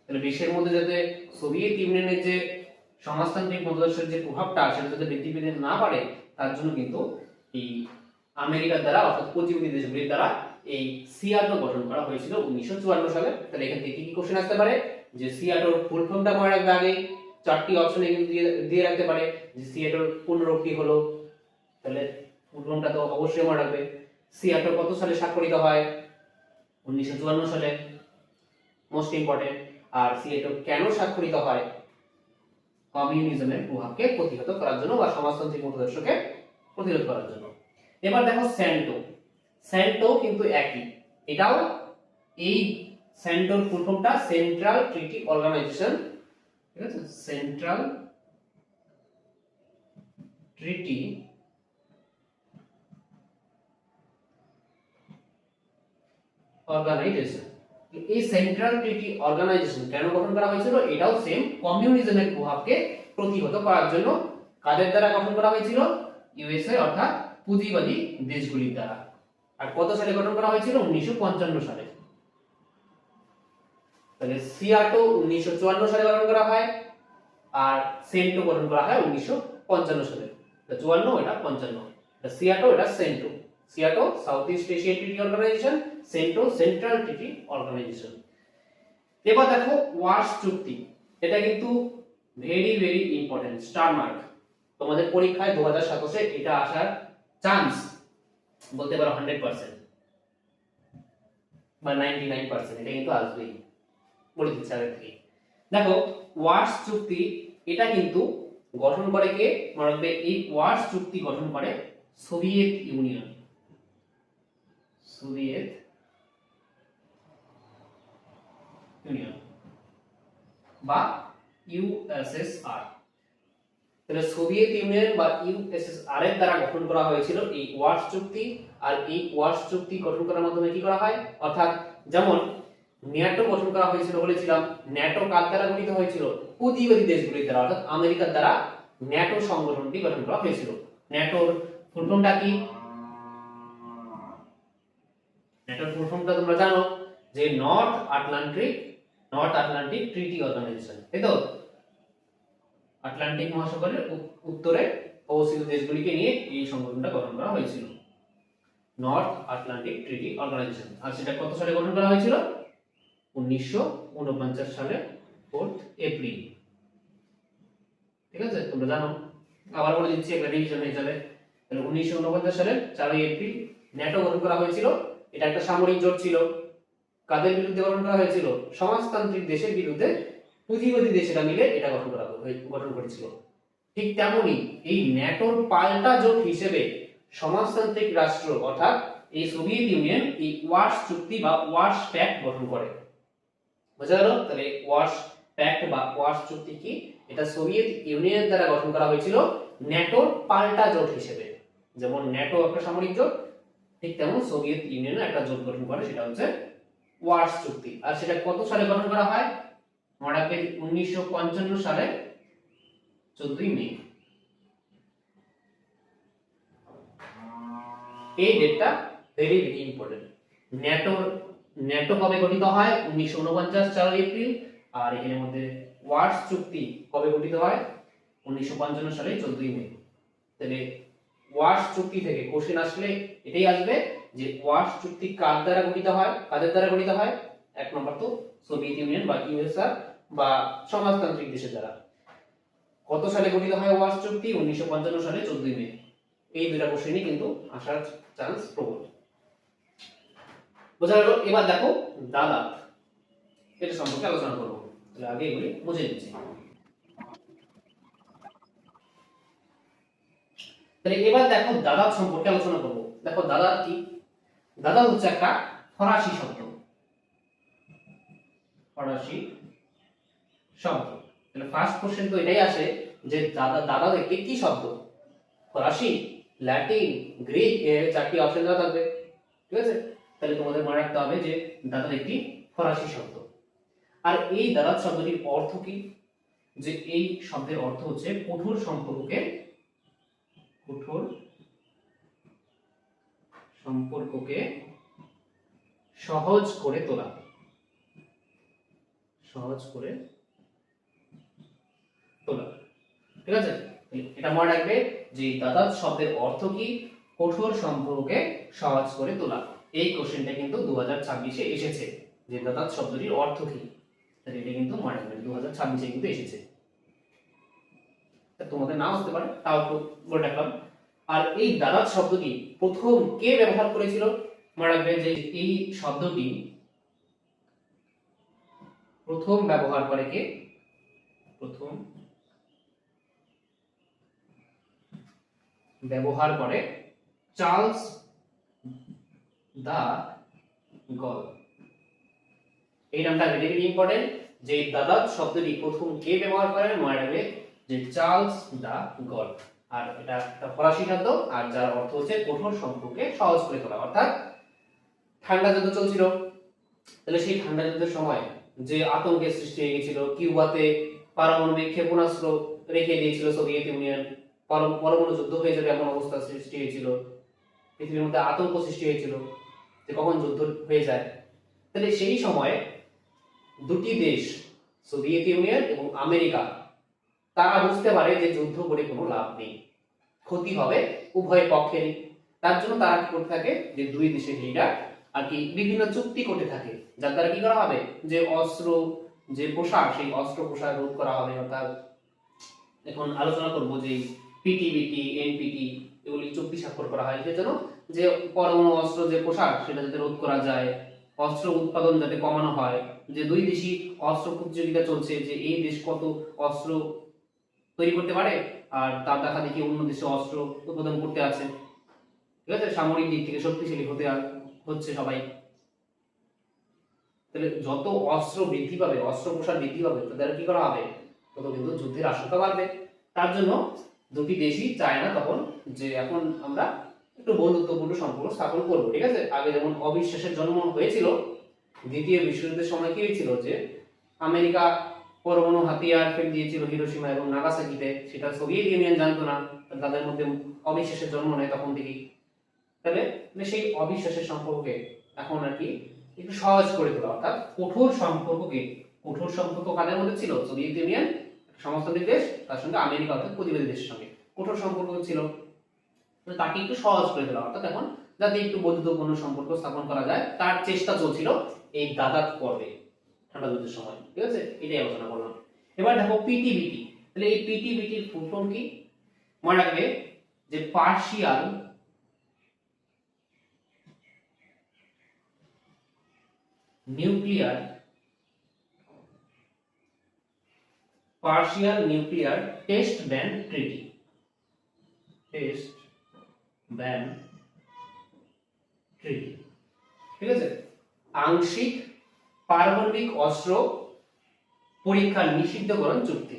তাহলে বিশ্বের মধ্যে যাতে সোভিয়েত ইউনিয়নের যে সমাজতান্ত্রিক মতাদর্শের যে প্রভাবটা সেটা যাতে বৃদ্ধি পেতে না পারে, তার জন্য কিন্তু এই আমেরিকার দ্বারা, অর্থাৎ পুঁজিবাদী দেশগুলির দ্বারা এই সিয়াটো গঠন করা হয়েছিল 1954 সালে। তাহলে এখান থেকে কি কোশ্চেন আসতে পারে? যে সিয়াটোর ফুল ফর্মটা মনে রাখবে আগে, চারটি অপশনে কিন্তু দিয়ে রাখতে পারে যে সিয়াটোর কোন রূপটি হলো। তাহলে ফুল ফর্মটা তো অবশ্যই মনে রাখবে। সিয়াটো কত সালে স্বাক্ষরিত হয়? 1954 সালে, মোস্ট ইম্পর্টেন্ট। আর সিয়াটো কেন স্বাক্ষরিত হয়? কমিউনিজমের প্রভাবকে প্রতিহত করার জন্য বা সমাজতান্ত্রিক মতাদর্শকে প্রতিরোধ করার জন্য। এবার দেখো স্যান্টো কিন্তু একই, এটাও এই স্যান্টোর ফুল ফর্মটা সেন্ট্রাল ট্রিটি অর্গানাইজেশন। ঠিক আছে, সেন্ট্রাল ট্রিটি অর্গানাইজেশন। এই সেন্ট্রাল ট্রিটি অর্গানাইজেশন কেন গঠন করা হয়েছিল? এটাও সেম কমিউনিজমের প্রভাবকে প্রতিহত করার জন্য। কাদের দ্বারা গঠন করা হয়েছিল? ইউএসএ, অর্থাৎ পুঁজিবাদী দেশগুলির দ্বারা। আর কত সালে গঠন করা হয়েছিল? 1955 সালে। তাহলে সিয়াটো 1954 সালে গঠন করা হয়, আর সেন্টো গঠন করা হয় 1955 সালে। 54 এটা 55, এটা সিয়াটো, এটা CENTO. সিয়াটো south east Asia treaty organization, CENTO central treaty organization. এবার দেখো ওয়ার্স চুক্তি, এটা কিন্তু very very important, star mark. তোমাদের পরীক্ষায় 2027 এ এটা আসার চান্স বলতে পারো 100% বা 99%, এটা কিন্তু আসবেই, বলে দিচ্ছি আগে থেকে। দেখো ওয়ার্স চুক্তি এটা কিন্তু গঠন করে কে? মনে রাখবে, এই ওয়ার্স চুক্তি গঠন করে সোভিয়েত ইউনিয়ন, বা ইউএসএসআর। তাহলে সোভিয়েত ইউনিয়ন বা ইউএসএসআর এর দ্বারা গঠন করা হয়েছিল এই ওয়ার্স চুক্তি। আর এই ওয়ার্স চুক্তি গঠন করার মাধ্যমে কি করা হয়? অর্থাৎ যেমন ন্যাটো গঠন করা হয়েছিল বলেছিলাম, ন্যাটো কার দ্বারা গঠিত হয়েছিল? পুঁজিবাদী দেশগুলির দ্বারা, অর্থাৎ আমেরিকার দ্বারা ন্যাটো সংগঠনটি গঠন করা হয়েছিল। ন্যাটোর ফুল ফর্মটা কি? ন্যাটোর ফুল ফর্মটা তোমরা জানো যে নর্থ আটলান্টিক ট্রিটি অর্গানাইজেশন, তাই তো? আটলান্টিক মহাসাগরের উত্তরে অবস্থিত দেশগুলিকে নিয়ে এই সংগঠনটা গঠন করা হয়েছিল, নর্থ আটলান্টিক ট্রিটি অর্গানাইজেশন। আর সেটা কত সালে গঠন করা হয়েছিল? 1949 সালে 4 এপ্রিল। ঠিক আছে, তোমরা জানো। আবার বলে দিচ্ছি একটা রিভিশন হিসেবে। তাহলে 1949 সালের 4 এপ্রিল ন্যাটো গঠন করা হয়েছিল। এটা একটা সামরিক জোট ছিল। কাদের বিরুদ্ধে গঠন করা হয়েছিল? সমাজতান্ত্রিক দেশের বিরুদ্ধে পুঁজিবাদী দেশেরা মিলে এটা গঠন করেছিল। ঠিক তেমনি এই ন্যাটোর পাল্টা জোট হিসেবে সমাজতান্ত্রিক রাষ্ট্র, অর্থাৎ এই সোভিয়েত ইউনিয়ন এই ওয়ার্স চুক্তি বা ওয়ার্স প্যাক্ট গঠন করে। বোঝা গেল? তাহলে ওয়ার্স প্যাক্ট বা ওয়ার্স চুক্তি কি? এটা সোভিয়েত ইউনিয়নের দ্বারা গঠন করা হয়েছিল ন্যাটোর পাল্টা জোট হিসেবে। যেমন ন্যাটো একটা সামরিক জোট, ঠিক তেমন সোভিয়েত ইউনিয়ন একটা জোট গঠন করে, সেটা হচ্ছে ওয়ার্স চুক্তি। আর সেটা কত সালে গঠন করা হয়? মনে রাখবেন 1955 সালে 14 মে। এই ডেটটা ভেরি ভেরি ইম্পর্টেন্ট। ন্যাটো কবে গঠিত হয়? 1949 4 এপ্রিল। আর এখানের মধ্যে ওয়ার্স চুক্তি কবে গঠিত হয়? 1955 সালে 14 মে। তাহলে ওয়াশ চুক্তি থেকে কোশ্চেন আসলে এটাই আসবে যে ওয়াশ চুক্তি কার দ্বারা গঠিত হয়, কাদের দ্বারা গঠিত হয়? এক নম্বর তো সোভিয়েত ইউনিয়ন বা ইউএসআর বা সমাজতান্ত্রিক দেশের দ্বারা। কত সালে গঠিত হয় ওয়াশ চুক্তি? 1955 সালে 14 মে। এই দুইটা কোশ্চেনই কিন্তু আসার চান্স প্রবল। বোঝা গেল? এবার দেখো দাদাত, এটা সম্পর্কে আলোচনা করব। তাহলে আগে এগুলি বুঝে নিচ্ছি। তাহলে এবার দেখো দাদাত সম্পর্কে আলোচনা করব। দেখো দাদাত কি? দাদাত হচ্ছে একটা ফরাসি শব্দ, ফরাসি শব্দ। তাহলে ফার্স্ট কোশ্চেন তো এটাই আসে যে দাদাত একটি কি শব্দ? ফরাসি, ল্যাটিন, গ্রিক, এর চারটি অপশন দেওয়া থাকবে। ঠিক আছে? তাহলে তোমাদের মনে রাখতে হবে যে দাদাত একটি ফরাসি শব্দ। আর এই দাদাত শব্দটির অর্থ কি? যে এই শব্দের অর্থ হচ্ছে কঠোর সম্পর্ককে, কঠোর সম্পর্ককে সহজ করে তোলা, সহজ করে তোলা। ঠিক আছে? এটা মনে রাখবে যে দাদাত শব্দের অর্থ কি? কঠোর সম্পর্ককে সহজ করে তোলা। এই কোশ্চেনটা কিন্তু 2026-এ এসেছে যে দাদাত শব্দটির অর্থ কি। তাহলে এটা কিন্তু মনে রাখবে 2026-এ কিন্তু এসেছে। তোমাদের নাও আসতে পারে, তাও একটু বলে রাখলাম। আর এই দাদাত শব্দটি প্রথম কে ব্যবহার করেছিল? মনে রাখবে যে এই শব্দটি প্রথম ব্যবহার করে কে? প্রথম ব্যবহার করে চার্লস দা গল। এই নামটা ভেরি ভেরি ইম্পর্টেন্ট যে দাদাত শব্দটি প্রথম কে ব্যবহার করেন? মনে রাখবে যে চার্লস দা গল। আর এটা একটা ফরাসি শব্দ, আর যার অর্থ হচ্ছে কঠোর সম্পর্ককে সহজ করে তোলা। অর্থাৎ ঠান্ডা যুদ্ধ চলছিল, তাহলে সেই ঠান্ডা যুদ্ধের সময় যে আতঙ্কের সৃষ্টি হয়ে গেছিল, কিউবাতে পারমাণবিক ক্ষেপণাস্ত্র রেখে দিয়েছিল সোভিয়েত ইউনিয়ন, পরমাণু যুদ্ধ হয়ে যাবে এমন অবস্থা সৃষ্টি হয়েছিল, পৃথিবীর মধ্যে আতঙ্ক সৃষ্টি হয়েছিল যে কখন যুদ্ধ হয়ে যায়। তাহলে সেই সময় দুটি দেশ, সোভিয়েত ইউনিয়ন এবং আমেরিকা, তারা বুঝতে পারে যে যুদ্ধ করে কোনো লাভ নেই, ক্ষতি হবে উভয় পক্ষেরই। তার জন্য তারা কি করতে থাকে যে দুই দেশের লিডার আর কি বিভিন্ন চুক্তি করতে থাকে, যার দ্বারা কি করা হবে যে অস্ত্র, যে পোশাক, সেই অস্ত্র পোশাক রোধ করা হবে। অর্থাৎ এখন আলোচনা করব যে পিটিবিটি, এনপিটি, এগুলি চুক্তি স্বাক্ষর করা হয় সেজন্য যে পরমাণু অস্ত্র যে পোশাক সেটা যাতে রোধ করা যায়, অস্ত্র উৎপাদন যাতে কমানো হয়, যে দুই দেশই অস্ত্র প্রতিযোগিতা চলছে যে এই দেশ কত অস্ত্র তৈরি করতে পারে আর তার দেখা দেখি অন্য দেশে অস্ত্র উৎপাদন করতে আছে। ঠিক আছে? সামরিক দিক থেকে শক্তিশালী হচ্ছে সবাই। তাহলে যত অস্ত্র বৃদ্ধি পাবে, অস্ত্র প্রসার বৃদ্ধি পাবে, তাদের কি করা হবে? তত কিন্তু যুদ্ধের আশঙ্কা বাড়বে। তার জন্য দুটি দেশই চায় না তখন যে এখন আমরা একটু বন্ধুত্বপূর্ণ সম্পর্ক স্থাপন করবো। ঠিক আছে? আগে যেমন অবিশ্বাসের জন্ম হয়েছিল, দ্বিতীয় বিশ্বযুদ্ধের সময় কি হয়েছিল যে আমেরিকা পরমাণু হাতিয়ার ফেলে দিয়েছিল হিরোশিমা এবং নাগাসাকিতে, সেটা সোভিয়েত ইউনিয়ন জানতো না, তাদের মধ্যে অবিশ্বাসের জন্ম নেয় তখন থেকেই। তাহলে সেই অবিশ্বাসের সম্পর্কে এখন আর কি একটু সহজ করে তোলা, অর্থাৎ কঠোর সম্পর্ককে, কঠোর সম্পর্ক কাদের মধ্যে ছিল? সোভিয়েত ইউনিয়ন সমাজতান্ত্রিক দেশ, তার সঙ্গে আমেরিকা অর্থাৎ প্রতিবেশী দেশের সঙ্গে কঠোর সম্পর্ক ছিল, তাকে একটু সহজ করে তোলা। অর্থাৎ এখন যাতে একটু বন্ধুত্বপূর্ণ সম্পর্ক স্থাপন করা যায় তার চেষ্টা চলছিল এই দাদাত পর্বে, ঠান্ডা যুদ্ধের সময়। ঠিক আছে? এটাই আলোচনা করলাম। এবার দেখো পিটিবিটি। তাহলে এই পিটিবিটির ফুল ফর্ম কি? মনে রাখবে যে partial nuclear test ban treaty, test ban treaty. ঠিক আছে? আংশিক পারমাণবিক অস্ত্র পরীক্ষা নিষিদ্ধকরণ চুক্তি।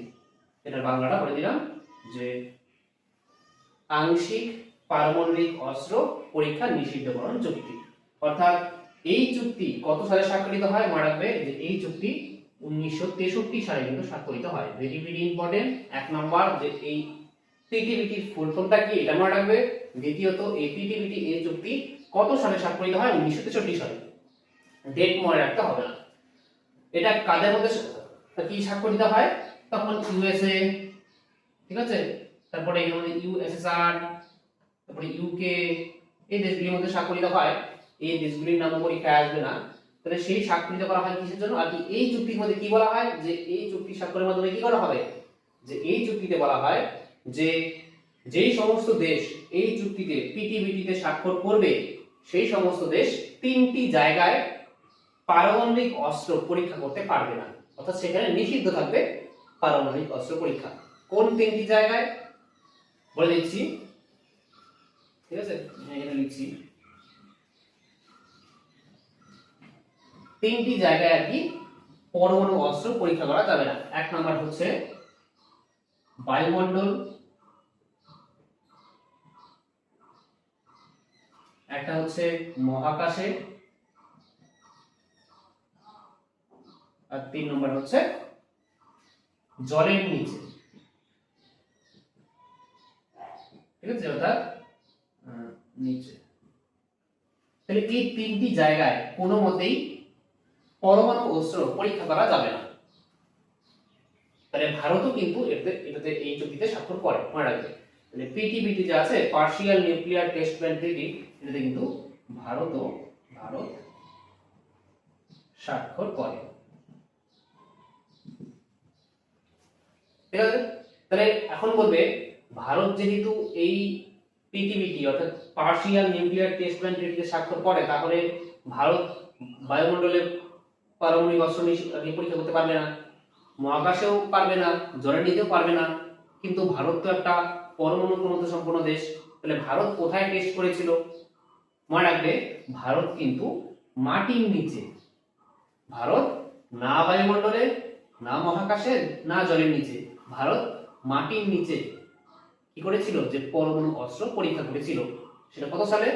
এটার বাংলাটা বলে দিলাম যে আংশিক পারমাণবিক অস্ত্র পরীক্ষা নিষিদ্ধকরণ চুক্তি। অর্থাৎ এই চুক্তি কত সালে স্বাক্ষরিত হয়? মনে রাখবে যে এই চুক্তি 1963 সালে কিন্তু স্বাক্ষরিত হয়। Very very important. এক নাম্বার যে এই পিটিবিটির ফুল ফর্মটা কি এটা মনে রাখবে। দ্বিতীয়ত এই পিটিবিটি এই চুক্তি কত সালে স্বাক্ষরিত হয়? 1963 সালে। ডেট মনে রাখতে হবে না। এটা কাদের মধ্যে কি স্বাক্ষরিত হয়? তখন ইউএসএ, ঠিক আছে, তারপরে ইউএসএসআর, তারপরে ইউকে, এই দেশগুলির মধ্যে স্বাক্ষরিত হয়। এই দেশগুলির নাম পরীক্ষায় আসবে না। তাহলে সেই স্বাক্ষরিত করা হয় কিসের জন্য? আর কি এই চুক্তির মধ্যে কি বলা হয়, যে এই চুক্তি স্বাক্ষরের মাধ্যমে কি করা হবে, যে এই চুক্তিতে বলা হয় যে যেই সমস্ত দেশ এই চুক্তিতে পিটিবিটিতে স্বাক্ষর করবে সেই সমস্ত দেশ তিনটি জায়গায় পারমাণবিক অস্ত্র পরীক্ষা করতে পারবে না, অর্থাৎ সেখানে নিষিদ্ধ থাকবে পারমাণবিক অস্ত্র পরীক্ষা। কোন তিনটি জায়গায় বলে দিচ্ছি, ঠিক আছে, এখানে লিখছি তিনটি জায়গায় আর কি পরমাণু অস্ত্র পরীক্ষা করা যাবে না। এক নাম্বার হচ্ছে বায়ুমণ্ডল, একটা হচ্ছে মহাকাশে, আর 3 নম্বর হচ্ছে জলের নিচে। ঠিক আছে, অর্থাৎ নিচে। তাহলে এই তিনটি জায়গায় কোনো মতেই পরমাণু অস্ত্র পরীক্ষা করা যাবে না। তাহলে ভারতও কিন্তু এটাতে এই চুক্তিতে স্বাক্ষর করে, মনে রাখবে। তাহলে পিটিবিটি যে আছে, partial nuclear test ban treaty, এটাতে কিন্তু ভারত স্বাক্ষর করে। ঠিক আছে, তাহলে এখন বলবে ভারত যেহেতু এই পিটিবিটি অর্থাৎ পার্শিয়াল নিউক্লিয়ার টেস্ট ব্যান ট্রিটিতে স্বাক্ষর করে, তাহলে ভারত বায়ুমণ্ডলে পারমাণবিক অস্ত্র পরীক্ষা করতে পারবে না, মহাকাশেও পারবে না, জলের নিচেও পারবে না। কিন্তু ভারত তো একটা পরমাণু ক্ষমতা সম্পন্ন দেশ। তাহলে ভারত কোথায় টেস্ট করেছিল? মনে রাখবে, ভারত কিন্তু মাটির নিচে। ভারত না বায়ুমণ্ডলে, না মহাকাশে, না জলের নিচে, ভারত মাটির নিচে কি করেছিল, যে পরমাণু অস্ত্র পরীক্ষা করেছিল। সেটা কত সালে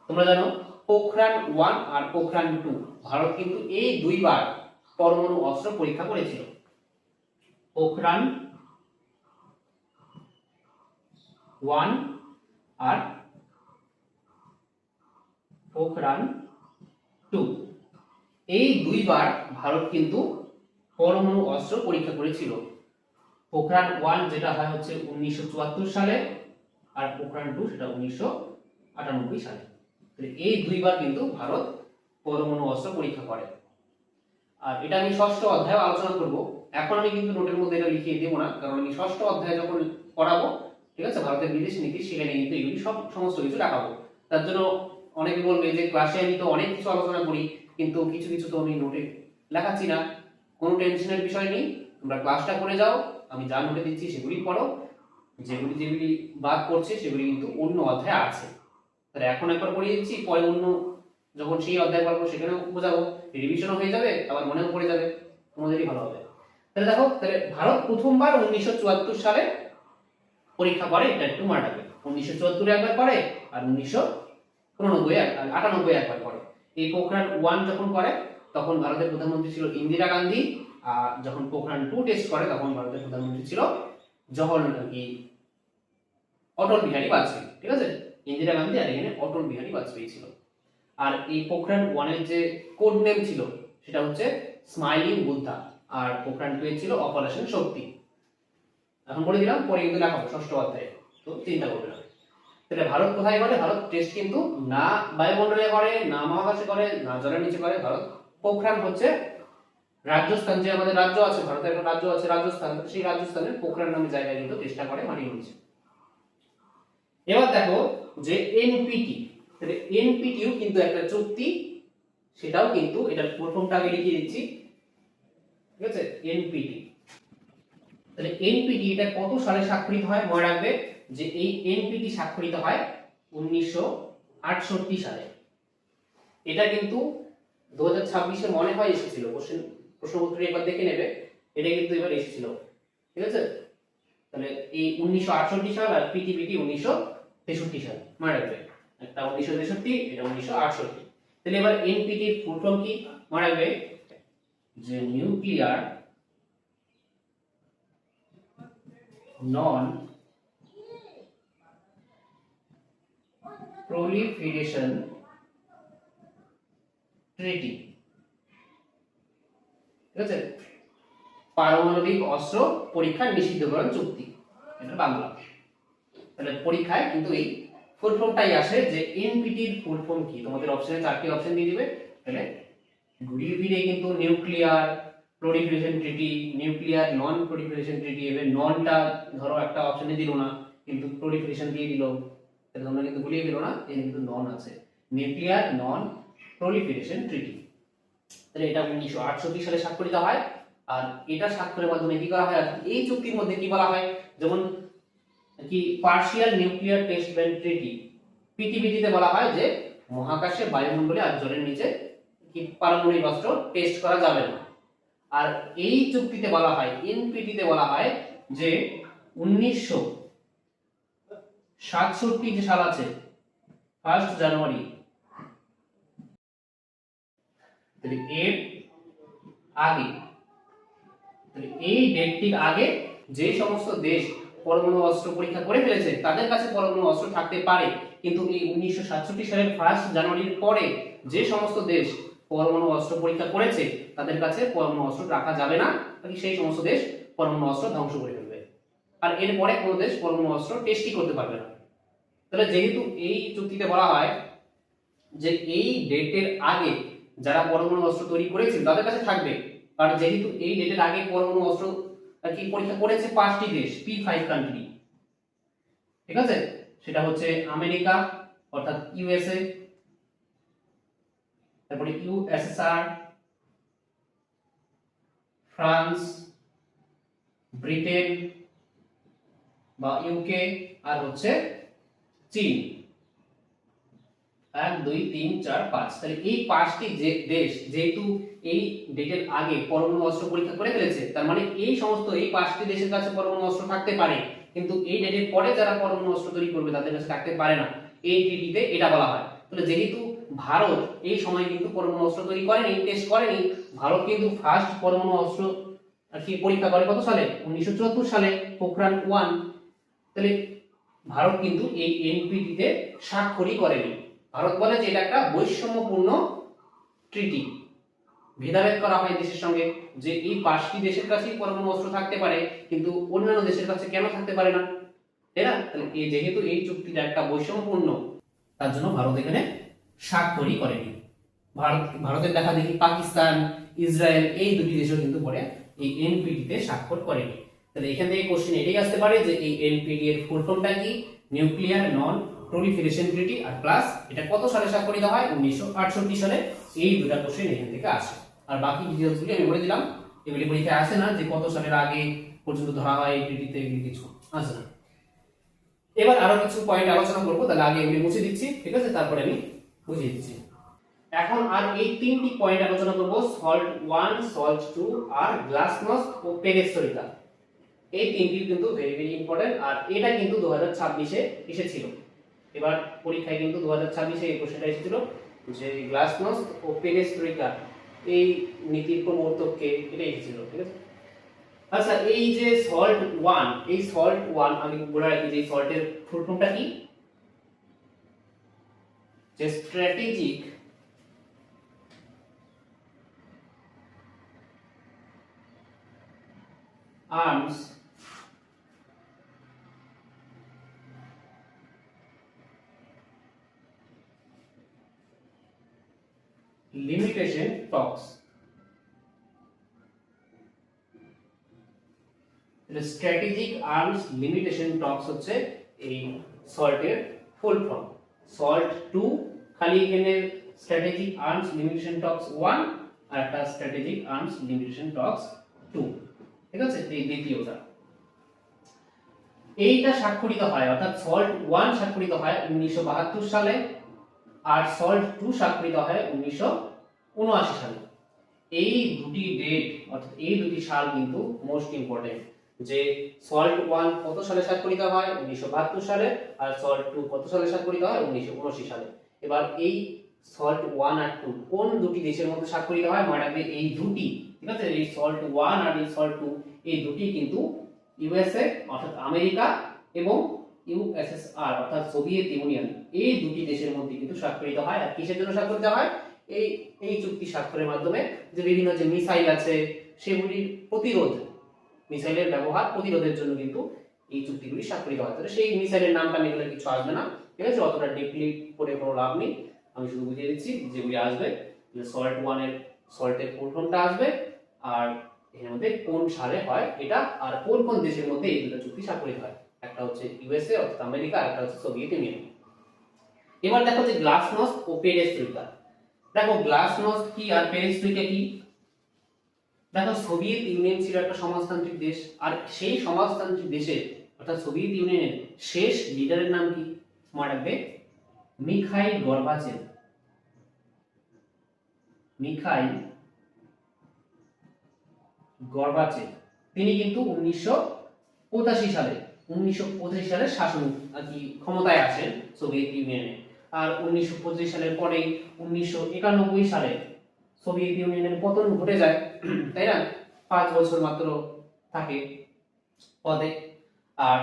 তোমরা জানো? পোখরান 1 আর পোখরান 2। ভারত কিন্তু এই দুইবার পরমাণু অস্ত্র পরীক্ষা করেছিল। পোখরান 1 আর পোখরান 2, এই দুইবার ভারত কিন্তু পরমাণু অস্ত্র পরীক্ষা করেছিল। পোখরান 1 যেটা হয় হচ্ছে 1974 সালে, আর পোখরান 2 সেটা 1998 সালে। এই দুইবার কিন্তু ভারত পরমাণু অস্ত্র পরীক্ষা করে। আর এটা আমি ষষ্ঠ অধ্যায়ে আলোচনা করব। এখন আমি কিন্তু নোটের মধ্যে এটা লিখিয়ে দেব না, কারণ আমি ষষ্ঠ অধ্যায়ে যখন পড়াবো, ঠিক আছে, ভারতের বিদেশ নীতি, সেখানে কিন্তু এগুলি সমস্ত কিছু দেখাবো। তার জন্য অনেকে বলবে যে ক্লাসে আমি তো অনেক কিছু আলোচনা করি, কিন্তু কিছু কিছু তো আমি নোটে লেখাচ্ছি না। কোনো টেনশনের বিষয় নেই, তোমরা ক্লাসটা করে যাও, আমি যা নোটে দিচ্ছি সেগুলি পড়ো, যেগুলি বাদ পড়ছে সেগুলি কিন্তু অন্য অধ্যায়ে আছে। তাহলে এখন একবার পড়িয়ে দিচ্ছি, পরে অন্য যখন সেই অধ্যায় পড়বো সেখানেও বোঝাবো, রিভিশনও হয়ে যাবে, আবার মনেও পড়ে যাবে, তোমাদেরই ভালো হবে। তাহলে দেখো, তাহলে ভারত প্রথমবার 1974 সালে পরীক্ষা করে, এটা একটু মনে রাখবে। 1974 একবার করে, আর 1998 একবার করে। এই পোখরান 1 যখন করে তখন ভারতের প্রধানমন্ত্রী ছিল ইন্দিরা গান্ধী, আর যখন পোখরান 2 টেস্ট করে তখন ভারতের প্রধানমন্ত্রী ছিল অটল বিহারী বাজপেয়ী। ঠিক আছে, ইন্দিরা গান্ধী আর এখানে অটল বিহারী বাজপেয়ী ছিল। আর এই পোখরান 1 এর যে কোড নেম ছিল সেটা হচ্ছে স্মাইলিং বুদ্ধা, আর পোখরান 2 এর ছিল অপারেশন শক্তি। এখন বলে দিলাম, পরে কিন্তু লেখাবো ষষ্ঠ অধ্যায়ে, তো চিন্তা করবে না। তাহলে ভারত কোথায় করে? ভারত টেস্ট কিন্তু না বায়ুমণ্ডলে করে, না মহাকাশে করে, না জলের নিচে করে। ভারত পোখরান হচ্ছে রাজস্থান, যে আমাদের রাজ্য আছে, ভারতের একটা রাজ্য আছে রাজস্থান, সেই রাজস্থানের পোখরান নামে জায়গায় কিন্তু চেষ্টা করে মাটির নিচে। এবার দেখো যে এনপিটি, তাহলে এনপিটিও কিন্তু একটা চুক্তি, সেটাও কিন্তু এটার প্রথমটা আগে লিখে দিচ্ছি। ঠিক আছে, এনপিটি। তাহলে এনপিটি এটা কত সালে স্বাক্ষরিত হয়? মনে রাখবে যে এই এনপিটি স্বাক্ষরিত হয় 1968 সালে। এটা কিন্তু 2026 এ মনে হয় এসেছিল, প্রশ্নপত্রে একবার দেখে নেবে, এটা কিন্তু এবার এসেছিল। ঠিক আছে, তাহলে এই 1968 সাল আর পিটিবিটি 1963 সাল, মনে রাখবে। একটা 1963, এটা 1968। তাহলে এবার এনপিটি এর ফুল ফর্ম কি মনে রাখবে, যে নিউক্লিয়ার নন প্রলিফারেশন ট্রিটি। ঠিক আছে, পারমাণবিক অস্ত্র পরীক্ষা নিষিদ্ধকরণ চুক্তি, এটা বাংলা। তাহলে পরীক্ষায় কিন্তু এই ফুল ফর্মটাই আসে যে এনপিটির ফুল ফর্ম কি। তোমাদের অপশনে 4টি অপশন দিয়ে দিবে, তাহলে ঘুরিয়ে ফিরে কিন্তু নিউক্লিয়ার প্রলিফারেশন ট্রিটি, নিউক্লিয়ার নন প্রলিফারেশন ট্রিটি, এবার ননটা ধরো একটা অপশনে দিল না কিন্তু প্রলিফারেশন দিয়ে দিল, তাহলে তোমরা কিন্তু ভুলিয়ে দিল না, এর কিন্তু নন আছে, নিউক্লিয়ার নন প্রলিফারেশন ট্রিটি। তাহলে এটা 1968 সালে স্বাক্ষরিত হয়। আর এটা স্বাক্ষরের মাধ্যমে কি করা হয়, এই চুক্তির মধ্যে কি বলা হয়, যেমন কি partial nuclear test ban treaty, পিটিবিটিতে বলা হয় যে মহাকাশে, বায়ুমণ্ডলে আর জলের নিচে কি পারমাণবিক অস্ত্র টেস্ট করা যাবে না। আর এই চুক্তিতে বলা হয়, এনপিটিতে বলা হয় যে 1967 যে সাল আছে 1 জানুয়ারি, তাহলে এর আগে, তাহলে এই ডেটটির আগে যে সমস্ত দেশ পরমাণু অস্ত্র পরীক্ষা করে ফেলেছে তাদের কাছে পরমাণু অস্ত্র থাকতে পারে, কিন্তু এই 1967 সালের 1 জানুয়ারির পরে যে সমস্ত দেশ পরমাণু অস্ত্র পরীক্ষা করেছে তাদের কাছে পরমাণু অস্ত্র রাখা যাবে না, তাই সেই সমস্ত দেশ পরমাণু অস্ত্র ধ্বংস করে ফেলবে। আর এরপরে কোনো দেশ পরমাণু অস্ত্র টেস্টই করতে পারবে না। তাহলে যেহেতু এই চুক্তিতে বলা হয় যে এই ডেটের আগে যারা পরমাণু অস্ত্র তৈরি করেছিল তাদের কাছে থাকবে, আর যেহেতু এই ডেটের আগে পরমাণু অস্ত্র কি পরীক্ষা করেছে 5টি দেশ, P5 কান্ট্রি, ঠিক আছে, সেটা হচ্ছে আমেরিকা অর্থাৎ ইউএসএ, তারপরে ইউএসএসআর, ফ্রান্স, ব্রিটেন বা ইউকে, আর হচ্ছে চীন। 1 2 3 4 5, তাহলে এই 5টি যে দেশ যেহেতু এই ডেটের আগে পরমাণু অস্ত্র পরীক্ষা করে ফেলেছে, তার মানে এই সমস্ত এই 5টি দেশের কাছে পরমাণু অস্ত্র থাকতে পারে, কিন্তু এই ডেটের পরে যারা পরমাণু অস্ত্র তৈরি করবে তাদের কাছে থাকতে পারে না, এই ট্রিটিতে এটা বলা হয়। তাহলে যেহেতু ভারত এই সময় কিন্তু পরমাণু অস্ত্র তৈরি করেনি, টেস্ট করেনি, ভারত কিন্তু ফার্স্ট পরমাণু অস্ত্র আর কি পরীক্ষা করে কত সালে, 1974 সালে, পোখরান 1। তাহলে ভারত কিন্তু এই এনপিটিতে স্বাক্ষরই করেনি। ভারত বলে যে এটা একটা বৈষম্যপূর্ণ ট্রিটি, ভেদাভেদ করা হয় দেশের সঙ্গে, যে এই 5টি দেশের কাছেই পরমাণু অস্ত্র থাকতে পারে কিন্তু অন্যান্য দেশের কাছে কেন থাকতে পারে না, তাই না? তাহলে এই যেহেতু এই চুক্তিটা একটা বৈষম্যপূর্ণ, তার জন্য ভারত এখানে স্বাক্ষরই করেনি। ভারতের দেখা দেখি পাকিস্তান, ইসরায়েল এই দুটি দেশও কিন্তু পরে এই এনপিটিতে স্বাক্ষর করেনি। তাহলে এখান থেকে কোশ্চেন এটাই আসতে পারে যে এই এনপিটি এর ফুল ফর্মটা কি, নিউক্লিয়ার নন প্রলিফারেশন ট্রিটি, আর প্লাস এটা কত সালে স্বাক্ষরিত হয়, 1968 সালে। এই দুটো কোশ্চেন এখান থেকে আসে। আর বাকি ডিটেইলসগুলি আমি বলে দিলাম, এগুলি পরীক্ষায় আসে না যে কত সালের আগে পর্যন্ত ধরা হয় এই ট্রিটিতে, এগুলি কিছু আসে না। এবার আরো কিছু পয়েন্ট আলোচনা করব, তাহলে আগে এগুলি মুছে দিচ্ছি, ঠিক আছে, তারপরে আমি বুঝিয়ে দিচ্ছি। এখন আর এই 3টি পয়েন্ট আলোচনা করব, সল্ট 1, সল্ট 2 আর গ্লাসনস্ট ও পেরেস্ট্রোইকা। এই 3টি কিন্তু ভেরি ভেরি ইম্পর্টেন্ট, আর এটা কিন্তু 2026-এ এসেছিল। এবার পরীক্ষায় কিন্তু 2026-এ এই প্রশ্নটা এসেছিল যে গ্লাসনস্ট ও পেরেস্ট্রোইকা এই নীতির প্রবর্তককে, এটা এসেছিল, ঠিক আছে। আচ্ছা, এই যে সল্ট 1, এই সল্ট 1 আমি বলে রাখি যে সল্টের ফুল ফর্মটা কি, যে স্ট্র্যাটেজিক আর্মস লিমিটেশন টক্স। স্ট্র্যাটেজিক আর্মস লিমিটেশন টক্স হচ্ছে এই সল্টের ফুল ফর্ম। সল্ট 2 খালি এখানে স্ট্র্যাটেজিক আর্মস লিমিটেশন টক্স 1 আর একটা স্ট্র্যাটেজিক আর্মস লিমিটেশন টক্স 2, ঠিক আছে, এই দ্বিতীয়টা। এইটা স্বাক্ষরিত হয়, অর্থাৎ সল্ট 1 স্বাক্ষরিত হয় 1972 সালে আর সল্ট 2 স্বাক্ষরিত হয় 1979 সালে। এই দুটি ডেট অর্থাৎ এই দুটি সাল কিন্তু মোস্ট ইম্পর্টেন্ট, যে সল্ট 1 কত সালে স্বাক্ষরিত হয়, 1972 সালে, আর সল্ট 2 কত সালে স্বাক্ষরিত হয়, 1979 সালে। এবার এই সল্ট 1 আর 2 কোন দুটি দেশের মধ্যে স্বাক্ষরিত হয়, মনে রাখবে এই দুটি, ঠিক আছে, এই সল্ট 1 আর এই সল্ট 2 এই দুটি কিন্তু ইউএসএ অর্থাৎ আমেরিকা এবং ইউএসএসআর অর্থাৎ সোভিয়েত ইউনিয়ন এই দুটি দেশের মধ্যে কিন্তু স্বাক্ষরিত হয়। আর কিসের জন্য স্বাক্ষরিত হয়, এই এই চুক্তি স্বাক্ষরের মাধ্যমে যে বিভিন্ন যে মিসাইল আছে সেগুলির প্রতিরোধ, মিসাইলের ব্যবহার প্রতিরোধের জন্য কিন্তু এই চুক্তিগুলি স্বাক্ষরিত হয়। তাহলে সেই মিসাইলের নামটা নিলে কিছু আসবে না, ঠিক আছে, অতটা ডিপলি পড়ে কোনো লাভ নেই, আমি শুধু বুঝিয়ে দিচ্ছি যেগুলি আসবে। সল্ট 1 এর সল্টের ফুল ফর্মটা আসবে, আর এর মধ্যে কোন সালে হয় এটা, আর কোন কোন দেশের মধ্যে এই দুটো চুক্তি স্বাক্ষরিত হয়। একটা হচ্ছে ইউএসএ অর্থাৎ আমেরিকা, আর একটা হচ্ছে সোভিয়েত ইউনিয়ন। এবার দেখো যে গ্লাসনোস্ট ও পেরেস্ট্রোইকা। দেখো গ্লাসনোস্ট কি আর পেরেস্ট্রোইকা কি। দেখো সোভিয়েত ইউনিয়ন ছিল একটা সমাজতান্ত্রিক দেশ, আর সেই সমাজতান্ত্রিক দেশে অর্থাৎ সোভিয়েত ইউনিয়নের শেষ লিডারের নাম কি? মনে রাখবে মিখাইল গর্বাচেভ। মিখাইল গর্বাচেভ তিনি কিন্তু 1985 সালে শাসন আর কি ক্ষমতায় আসেন সোভিয়েত ইউনিয়নে। আর 1925 সালের পরেই 1991 সালে সোভিয়েত ইউনিয়নের পতন ঘটে যায়, তাই না? 5 বছর মাত্র থাকে পদে। আর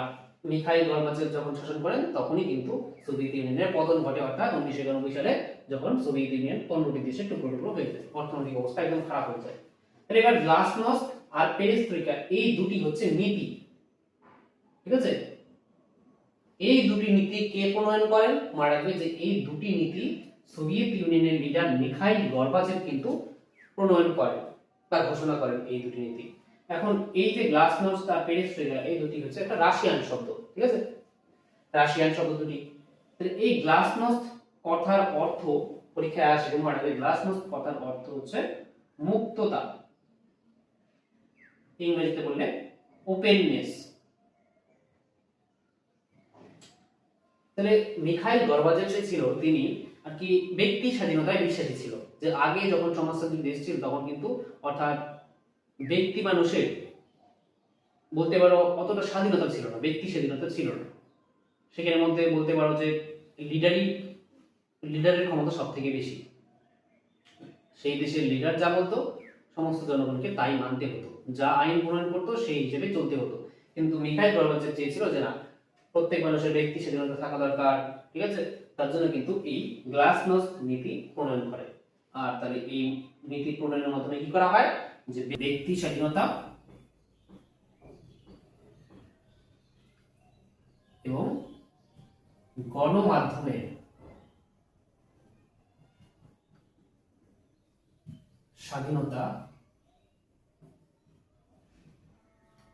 মিখাইল গর্বাচেভ যখন শাসন করেন তখনই কিন্তু সোভিয়েত ইউনিয়নের পতন ঘটে, অর্থাৎ 1991 সালে যখন সোভিয়েত ইউনিয়ন 15টি দেশে টুকরো টুকরো হয়ে যায়, অর্থনৈতিক অবস্থা একদম খারাপ হয়ে যায়। তাহলে এবার গ্লাসনোস্ট আর পেরেস্ট্রোইকা এই দুটি হচ্ছে নীতি, ঠিক আছে? এই দুটি নীতি কে প্রণয়ন করেন? মনে রাখবে যে এই দুটি নীতি সোভিয়েত ইউনিয়নের লিডার মিখাইল গর্বাচেভ কিন্তু প্রণয়ন করেন বা ঘোষণা করেন এই দুটি নীতি। এখন এই যে গ্লাসনোস্ট আর পেরেস্ট্রোইকা এই দুটি হচ্ছে একটা রাশিয়ান শব্দ, ঠিক আছে? রাশিয়ান শব্দ দুটি। তাহলে এই গ্লাসনোস্ট কথার অর্থ পরীক্ষায় আসে, মনে রাখবে গ্লাসনোস্ট কথার অর্থ হচ্ছে মুক্ততা, ইংরেজিতে বললে ওপেননেস। তাহলে মিখাইল গর্বাচেভ যে ছিল তিনি আর কি ব্যক্তি স্বাধীনতায় বিশ্বাসী ছিল, যে আগে যখন সমাজতান্ত্রিক দেশ ছিল তখন কিন্তু অর্থাৎ ব্যক্তি মানুষের বলতে পারো অতটা স্বাধীনতা ছিল না, ব্যক্তি স্বাধীনতা ছিল না। সেখানে মধ্যে বলতে পারো যে লিডারের ক্ষমতা সব থেকে বেশি। সেই দেশের লিডার যা বলতো সমস্ত জনগণকে তাই মানতে হতো, যা আইন প্রণয়ন করতো সেই হিসেবে চলতে হতো। কিন্তু মিখাইল গর্বাচেভ চেয়েছিল যে না, প্রত্যেক মানুষের ব্যক্তি স্বাধীনতা থাকা দরকার, ঠিক আছে? তার জন্য কিন্তু এই গ্লাসনোস্ট নীতি প্রণয়ন করে। আর তাহলে এই নীতি প্রণয়নের মাধ্যমে কি করা হয়? যে ব্যক্তি স্বাধীনতা এবং গণমাধ্যমের স্বাধীনতা,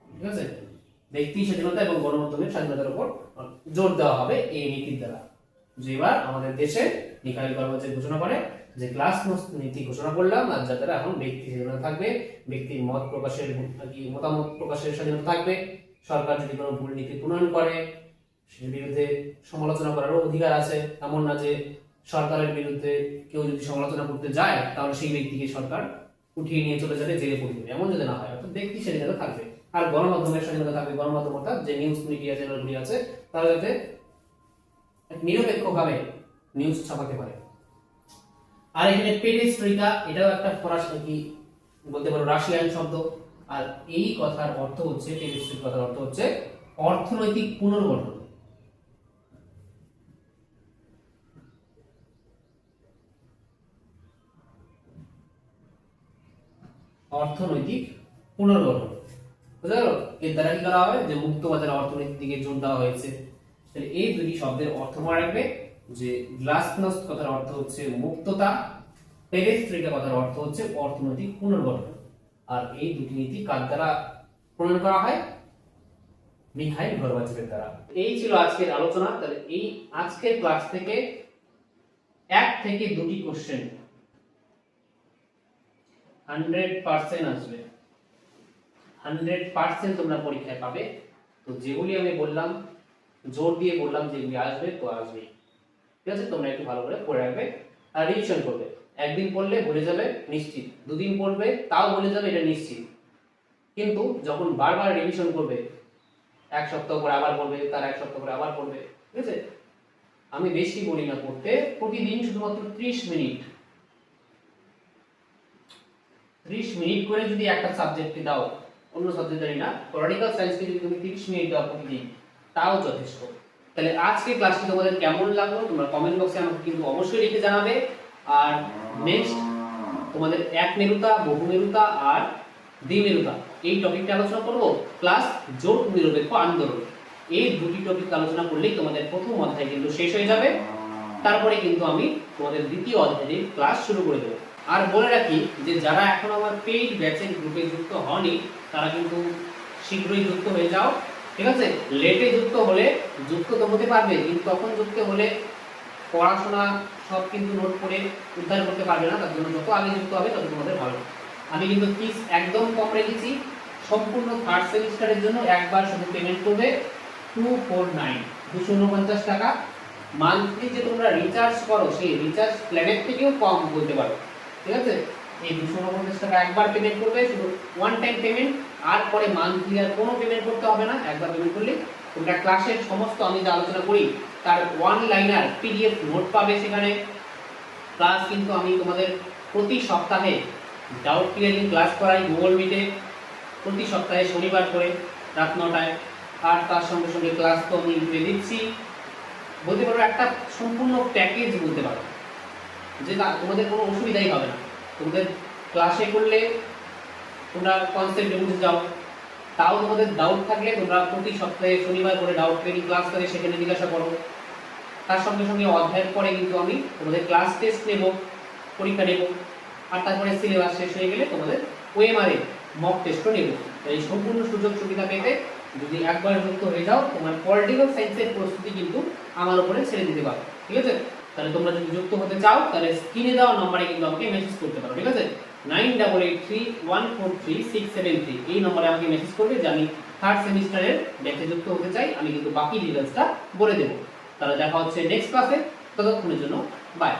ঠিক আছে, ব্যক্তি স্বাধীনতা এবং গণমাধ্যমের স্বাধীনতার উপর জোর দেওয়া হবে এই নীতির দ্বারা। যে এবার আমাদের দেশে মিখাইল গর্বাচেভ ঘোষণা করে যে গ্লাসনোস্ট নীতি ঘোষণা করলাম, আর যার দ্বারা এখন ব্যক্তি স্বাধীনতা থাকবে, ব্যক্তির মত প্রকাশের মতামত প্রকাশের স্বাধীনতা থাকবে। সরকার যদি কোনো ভুল নীতি প্রণয়ন করে সের বিরুদ্ধে সমালোচনা করারও অধিকার আছে। এমন না যে সরকারের বিরুদ্ধে কেউ যদি সমালোচনা করতে যায় তাহলে সেই ব্যক্তিকে সরকার উঠিয়ে নিয়ে চলে যাবে, জেলে পড়ে দেবে, এমন যদি না হয়। অর্থাৎ ব্যক্তি স্বাধীনতা থাকবে। আর গণমাধ্যমের স্বাধীনতা থাকবে, গণমাধ্যম অর্থাৎ যে নিউজ মিডিয়া চ্যানেলগুলি আছে তারা যাতে নিরপেক্ষভাবে নিউজ ছাপাতে পারে। আর এখানে পেরেস্ট্রোইকা এটাও একটা ফরাসি কি বলতে পারো রাশিয়ান শব্দ। আর এই কথার অর্থ হচ্ছে, পেরেস্ট্রোইকা কথার অর্থ হচ্ছে অর্থনৈতিক পুনর্গঠন। অর্থনৈতিক পুনর্গঠন বুঝা গেল? এর দ্বারা কি করা হবে? যে মুক্ত বাজার অর্থনীতির দিকে জোর দেওয়া হয়েছে। তাহলে এই দুটি শব্দের অর্থ মনে রাখবে যে গ্লাসনোস্ট কথার অর্থ হচ্ছে মুক্ততা, পেরেস্ট্রোইকা কথার অর্থ হচ্ছে অর্থনৈতিক পুনর্গঠন। আর এই দুটি নীতি কার দ্বারা প্রণয়ন করা হয়? মিখাইল গর্বাচেভের দ্বারা। এই ছিল আজকের আলোচনা। তাহলে এই আজকের ক্লাস থেকে 1 থেকে 2টি কোশ্চেন 100% আসবে, 100% তোমরা পরীক্ষায় পাবে। তো যেগুলি আমি বললাম, জোর দিয়ে বললাম যেগুলি আসবে তো আসবে, ঠিক আছে? তোমরা একটু ভালো করে পড়ে রাখবে আর রিভিশন করবে। একদিন পড়লে ভুলে যাবে নিশ্চিত, দুদিন পড়বে তাও ভুলে যাবে এটা নিশ্চিত। কিন্তু যখন বারবার রিভিশন করবে, এক সপ্তাহ পরে আবার পড়বে, তার এক সপ্তাহ পরে আবার পড়বে, ঠিক আছে? আমি বেশি বলি না পড়তে, প্রতিদিন শুধুমাত্র 30 মিনিট 30 মিনিট করে যদি একটা সাবজেক্টে দাও, অন্য সাবজেক্টে না, পলিটিক্যাল সায়েন্সকে যদি তুমি 30 মিনিট দাও প্রতিদিন, তাও যথেষ্ট। তাহলে আজকে ক্লাসটি তোমাদের কেমন লাগলো তোমরা কমেন্ট বক্সে আমাকে কিন্তু অবশ্যই লিখে জানাবে। আর নেক্সট তোমাদের এক মেরুতা, বহু মেরুতা আর দ্বিমেরুতা এই টপিকটা আলোচনা করব, প্লাস জোট নিরপেক্ষ আন্দোলন। এই দুটি টপিক আলোচনা করলেই তোমাদের প্রথম অধ্যায় কিন্তু শেষ হয়ে যাবে। তারপরে কিন্তু আমি তোমাদের দ্বিতীয় অধ্যায়ের ক্লাস শুরু করে দেবো। আর বলে রাখি যে যারা এখন আমার পেইড ব্যাচের গ্রুপে যুক্ত হয়নি তারা কিন্তু শীঘ্রই যুক্ত হয়ে যাও, ঠিক আছে? লেটে যুক্ত হলে যুক্ত তো হতে পারবে, কিন্তু তখন যুক্ত হলে পড়াশোনা সব কিন্তু নোট করে উদ্ধার করতে পারবে না। তার জন্য যত আগে যুক্ত হবে তত তোমাদের ভালো। আমি কিন্তু ফিস একদম কম রেখেছি। সম্পূর্ণ থার্ড সেমিস্টারের জন্য একবার শুধু পেমেন্ট করবে 249 249 টাকা। মান্থলি যে তোমরা রিচার্জ করো সেই রিচার্জ প্ল্যানের থেকেও কম বলতে পারো, ঠিক আছে? এই 249 টাকা একবার পেমেন্ট করবে, শুধু ওয়ান টাইম পেমেন্ট। আর পরে মান্থলি আর কোনো পেমেন্ট করতে হবে না, একবার পেমেন্ট করলে তোমরা ক্লাসের সমস্ত আমি যে আলোচনা করি তার ওয়ান লাইনার পিডিএফ নোট পাবে সেখানে। প্লাস কিন্তু আমি তোমাদের প্রতি সপ্তাহে ডাউট ক্লিয়ারিং ক্লাস করাই গুগল মিটে, প্রতি সপ্তাহে শনিবার করে রাত 9টায়। আর তার সঙ্গে সঙ্গে ক্লাস তো আমি ইউটিউবে দিচ্ছি। বলতে পারো একটা সম্পূর্ণ প্যাকেজ বলতে পারো, যে তোমাদের কোনো অসুবিধাই হবে না। তোমাদের ক্লাসে করলে তোমরা কনসেপ্ট বুঝে যাও, তাও তোমাদের ডাউট থাকলে তোমরা প্রতি সপ্তাহে শনিবার করে ডাউট ক্লিয়ারিং ক্লাস করে সেখানে জিজ্ঞাসা করো। তার সঙ্গে সঙ্গে অধ্যায়ের পরে কিন্তু আমি তোমাদের ক্লাস টেস্ট নেব, পরীক্ষা নেব। আর তারপরে সিলেবাস শেষ হয়ে গেলে তোমাদের ওএমআরএ মক টেস্টও নেব। এই সম্পূর্ণ সুযোগ সুবিধা পেতে যদি একবার যুক্ত হয়ে যাও, তোমার পলিটিক্যাল সায়েন্সের প্রস্তুতি কিন্তু আমার উপরে ছেড়ে দিতে পারো, ঠিক আছে? তাহলে তোমরা যদি যুক্ত হতে চাও তাহলে স্ক্রিনে দেওয়া নম্বরে কিন্তু আমাকে মেসেজ করতে পারো, ঠিক আছে? 9883143673 এই নম্বরে আমাকে মেসেজ করবে যে আমি থার্ড সেমিস্টারের ব্যাচে যুক্ত হতে চাই। আমি কিন্তু বাকি ডিটেলসটা বলে দেবো। তাহলে দেখা হচ্ছে নেক্সট ক্লাসে, ততক্ষণের জন্য বাই।